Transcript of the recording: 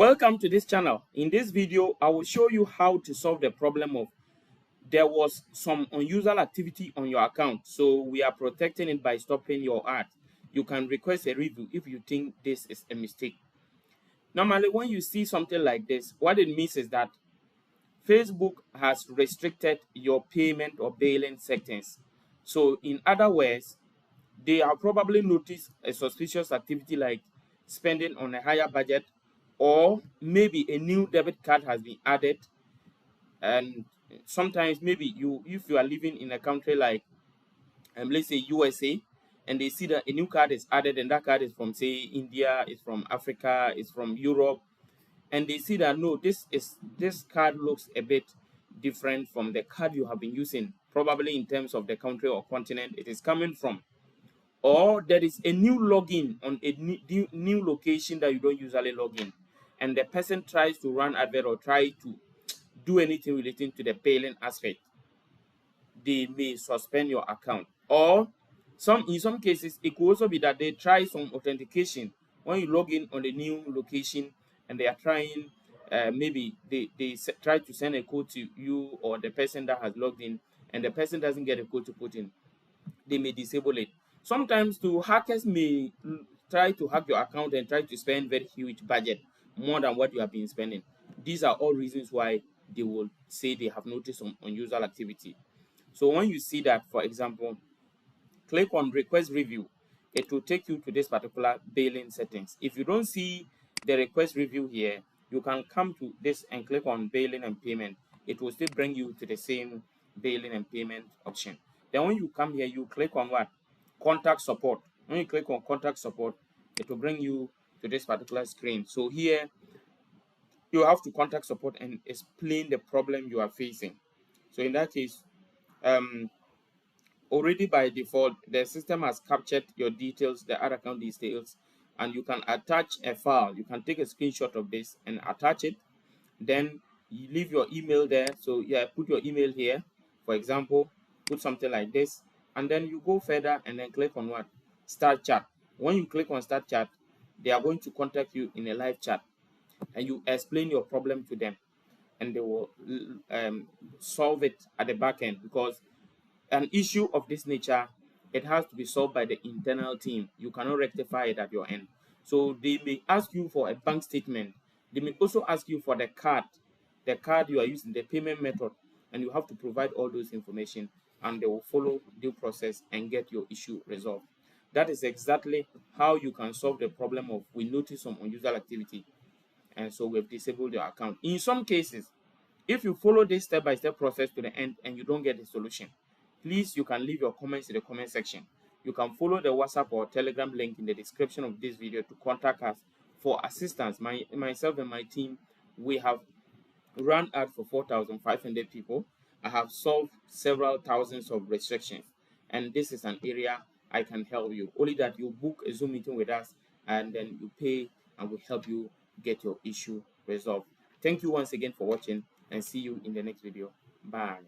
Welcome to this channel. In this video, I will show you how to solve the problem of there was some unusual activity on your account. So we are protecting it by stopping your ad. You can request a review if you think this is a mistake. Normally, when you see something like this, what it means is that Facebook has restricted your payment or billing settings. So in other words, they have probably noticed a suspicious activity like spending on a higher budget, or maybe a new debit card has been added. And sometimes maybe if you are living in a country like let's say USA, and they see that a new card is added, and that card is from, say, India, is from Africa, is from Europe, and they see that no, this card looks a bit different from the card you have been using, probably in terms of the country or continent it is coming from, or there is a new login on a new location that you don't usually log in, and the person tries to run advert or try to do anything relating to the billing aspect, they may suspend your account. Or in some cases, it could also be that they try some authentication when you log in on a new location, and they are trying, maybe they try to send a code to you or the person that has logged in, and the person doesn't get a code to put in. They may disable it. Sometimes hackers may try to hack your account and try to spend very huge budget, more than what you have been spending. These are all reasons why they will say they have noticed some unusual activity. So when you see that, for example, click on request review. It will take you to this particular billing settings. If you don't see the request review here, you can come to this and click on billing and payment. It will still bring you to the same billing and payment option. Then when you come here, you click on what? Contact support. When you click on contact support, it will bring you to this particular screen. So here, you have to contact support and explain the problem you are facing. So in that case, already by default, the system has captured your details, the ad account details, and you can attach a file. You can take a screenshot of this and attach it. Then you leave your email there. So yeah, put your email here, for example, put something like this, and then you go further and then click on what? Start chat. When you click on start chat, they are going to contact you in a live chat, and you explain your problem to them, and they will solve it at the back end, because an issue of this nature, it has to be solved by the internal team. You cannot rectify it at your end. So they may ask you for a bank statement. They may also ask you for the card you are using, the payment method, and you have to provide all those information, and they will follow due process and get your issue resolved. That is exactly how you can solve the problem of we notice some unusual activity, and so we've disabled your account. In some cases, if you follow this step-by-step process to the end and you don't get the solution, please, you can leave your comments in the comment section. You can follow the WhatsApp or Telegram link in the description of this video to contact us for assistance. Myself and my team, we have run ads for 4,500 people. I have solved several thousands of restrictions, and this is an area I can help you. Only that you book a Zoom meeting with us, and then you pay, and we help you get your issue resolved. Thank you once again for watching, and see you in the next video. Bye.